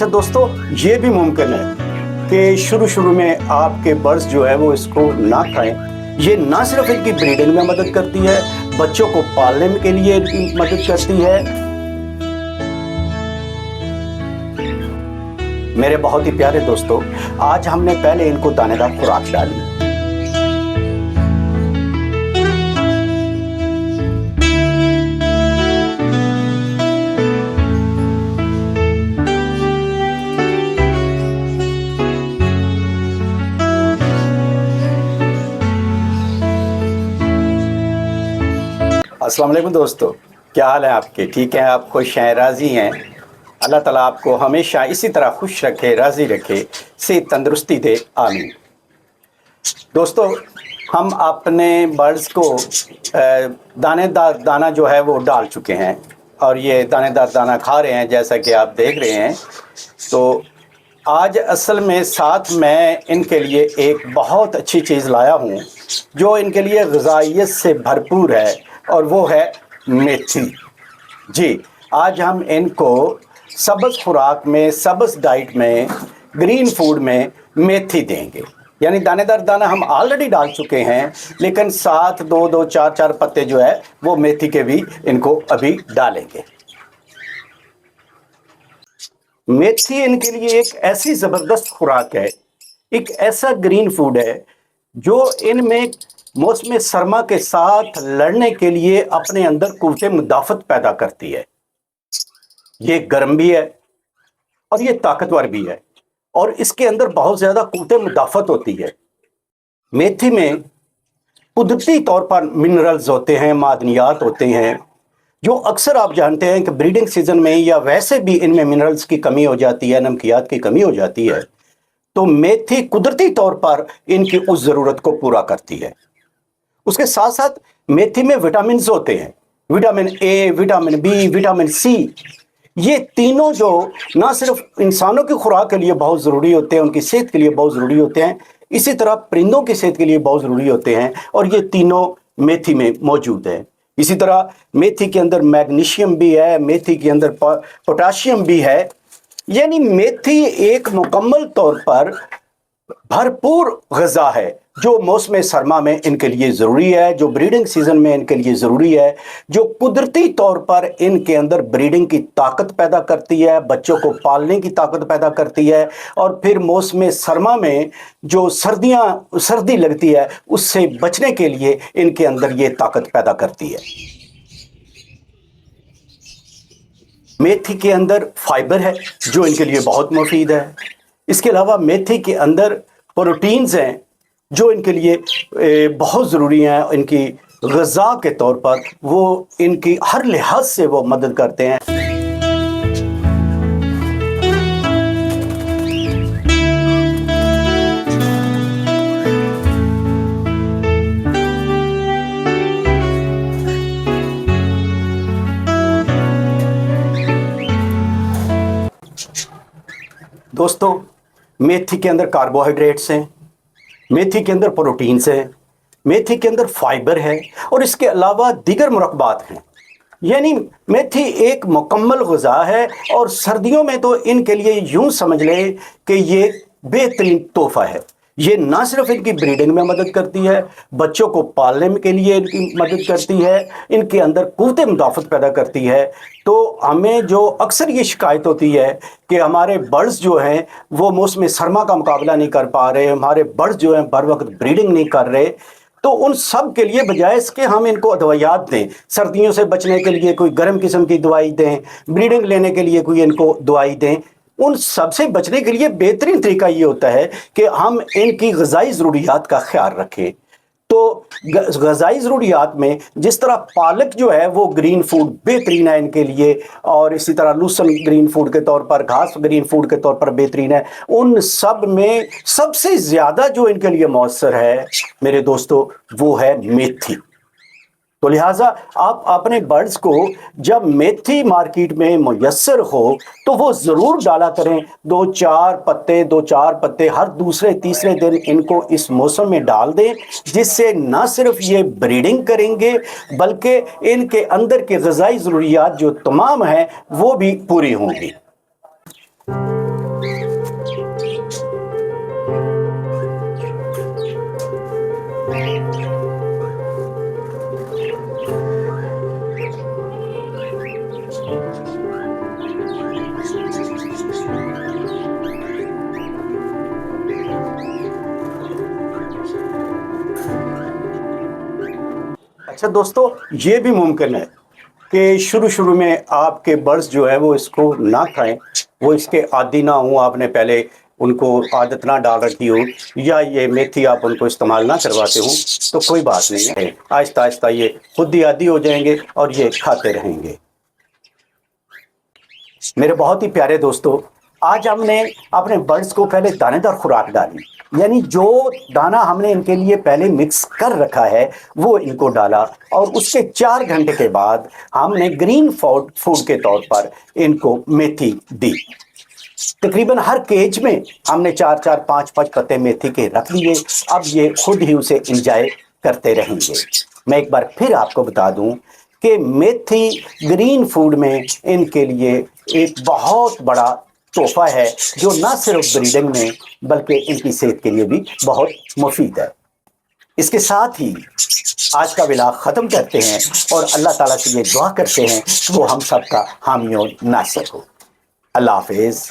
अच्छा दोस्तों, ये भी मुमकिन है कि शुरू में आपके बर्ड्स जो है वो इसको ना खाएं। ये ना सिर्फ इनकी ब्रीडिंग में मदद करती है, बच्चों को पालने के लिए इनकी मदद करती है। मेरे बहुत ही प्यारे दोस्तों, आज हमने पहले इनको दानेदार खुराक डाली। अस्सलाम वालेकुम दोस्तों, क्या हाल है आपके? ठीक हैं आप? खुश हैं, राज़ी हैं? अल्लाह ताला आपको हमेशा इसी तरह खुश रखे, राज़ी रखे, सेहत तंदुरुस्ती दे, आमीन। दोस्तों, हम अपने बर्ड्स को दानेदार दाना जो है वो डाल चुके हैं और ये दानेदार दाना खा रहे हैं, जैसा कि आप देख रहे हैं। तो आज असल में साथ मैं इनके लिए एक बहुत अच्छी चीज़ लाया हूँ जो इनके लिए ग़िज़ाइयत से भरपूर है, और वो है मेथी। जी, आज हम इनको सब्ज़ खुराक में, सब्ज़ डाइट में, ग्रीन फूड में मेथी देंगे। यानी दानेदार दाना हम ऑलरेडी डाल चुके हैं, लेकिन साथ दो चार पत्ते जो है वो मेथी के भी इनको अभी डालेंगे। मेथी इनके लिए एक ऐसी ज़बरदस्त खुराक है, एक ऐसा ग्रीन फूड है जो इनमें मौसम सरमा के साथ लड़ने के लिए अपने अंदर कुव्वत मुदाफ़त पैदा करती है। ये गर्म भी है और ये ताकतवर भी है, और इसके अंदर बहुत ज़्यादा कुव्वत मुदाफ़त होती है। मेथी में कुदरती तौर पर मिनरल्स होते हैं, मादनियात होते हैं, जो अक्सर आप जानते हैं कि ब्रीडिंग सीजन में या वैसे भी इनमें मिनरल्स की कमी हो जाती है, नमकियात की कमी हो जाती है। तो मेथी कुदरती तौर पर इनकी उस ज़रूरत को पूरा करती है। उसके साथ साथ मेथी में विटामिन्स होते हैं, vitamin A, vitamin B, vitamin C. ये तीनों जो ना सिर्फ इंसानों की खुराक के लिए बहुत ज़रूरी होते हैं, उनकी सेहत के लिए बहुत ज़रूरी होते हैं, इसी तरह परिंदों की सेहत के लिए बहुत ज़रूरी होते हैं, और ये तीनों मेथी में मौजूद है। इसी तरह मेथी के अंदर मैग्नीशियम भी है, मेथी के अंदर पोटाशियम भी है। यानी मेथी एक मुकम्मल तौर पर भरपूर ग़िज़ा है जो मौसम सरमा में इनके लिए ज़रूरी है, जो ब्रीडिंग सीज़न में इनके लिए ज़रूरी है, जो कुदरती तौर पर इनके अंदर ब्रीडिंग की ताकत पैदा करती है, बच्चों को पालने की ताकत पैदा करती है, और फिर मौसम सरमा में जो सर्दी लगती है उससे बचने के लिए इनके अंदर ये ताकत पैदा करती है। मेथी के अंदर फाइबर है जो इनके लिए बहुत मुफीद है। इसके अलावा मेथी के अंदर प्रोटीन्स हैं जो इनके लिए बहुत ज़रूरी हैं, इनकी ग़िज़ा के तौर पर वो इनकी हर लिहाज से वो मदद करते हैं। दोस्तों, मेथी के अंदर कार्बोहाइड्रेट्स हैं, मेथी के अंदर प्रोटीन्स हैं, मेथी के अंदर फाइबर है, और इसके अलावा दीगर मुरक्बात हैं। यानी मेथी एक मुकम्मल ग़िज़ा है, और सर्दियों में तो इनके लिए यूँ समझ लें कि ये बेहतरीन तोहफ़ा है। ये ना सिर्फ इनकी ब्रीडिंग में मदद करती है, बच्चों को पालने के लिए इनकी मदद करती है, इनके अंदर कुव्वत मुदाफ़त पैदा करती है। तो हमें जो अक्सर ये शिकायत होती है कि हमारे बर्ड्स जो हैं वो मौसम सरमा का मुकाबला नहीं कर पा रहे, हमारे बर्ड्स जो हैं बर वक्त ब्रीडिंग नहीं कर रहे, तो उन सब के लिए बजाय इसके हम इनको अदवायात दें, सर्दियों से बचने के लिए कोई गर्म किस्म की दवाई दें, ब्रीडिंग लेने के लिए कोई इनको दवाई दें, उन सबसे बचने के लिए बेहतरीन तरीका ये होता है कि हम इनकी ग़िज़ाई ज़रूरियात का ख्याल रखें। तो ग़िज़ाई ज़रूरियात में जिस तरह पालक जो है वो ग्रीन फूड बेहतरीन है इनके लिए, और इसी तरह लूसन ग्रीन फूड के तौर पर, घास ग्रीन फूड के तौर पर बेहतरीन है, उन सब में सबसे ज़्यादा जो इनके लिए मौसर है मेरे दोस्तों वो है मेथी। तो लिहाजा आप अपने बर्ड्स को जब मेथी मार्केट में मुयस्सर हो तो वो ज़रूर डाला करें। दो चार पत्ते हर दूसरे तीसरे दिन इनको इस मौसम में डाल दें, जिससे ना सिर्फ ये ब्रीडिंग करेंगे बल्कि इनके अंदर के ग़िज़ाई ज़रूरियात जो तमाम हैं वो भी पूरी होंगी। اچھا دوستو، یہ بھی ممکن ہے کہ شروع میں آپ کے برڈز جو ہے وہ اس کو نہ کھائیں، وہ اس کے عادی نہ ہوں، آپ نے پہلے ان کو عادت نہ ڈال رکھی ہو، یا یہ میتھی آپ ان کو استعمال نہ کرواتے ہوں، تو کوئی بات نہیں ہے، آہستہ آہستہ یہ خود ہی عادی ہو جائیں گے اور یہ کھاتے رہیں گے۔ میرے بہت ہی پیارے دوستو، آج ہم نے اپنے برڈز کو پہلے دانے دار خوراک ڈالی، یعنی جو دانہ ہم نے ان کے لیے پہلے مکس کر رکھا ہے وہ ان کو ڈالا، اور اس کے 4 گھنٹے کے بعد ہم نے گرین فوڈ کے طور پر ان کو میتھی دی۔ تقریباً ہر کیج میں ہم نے 4-4 5-5 پتے میتھی کے رکھ لیے، اب یہ خود ہی اسے انجوائے کرتے رہیں گے۔ میں ایک بار پھر آپ کو بتا دوں کہ میتھی گرین فوڈ میں ان کے لیے ایک بہت بڑا تحفہ ہے، جو نہ صرف بریڈنگ میں بلکہ ان کی صحت کے لیے بھی بہت مفید ہے۔ اس کے ساتھ ہی آج کا ولاگ ختم کرتے ہیں اور اللہ تعالیٰ سے یہ دعا کرتے ہیں کہ وہ ہم سب کا حامی و ناصر ہو۔ اللہ حافظ۔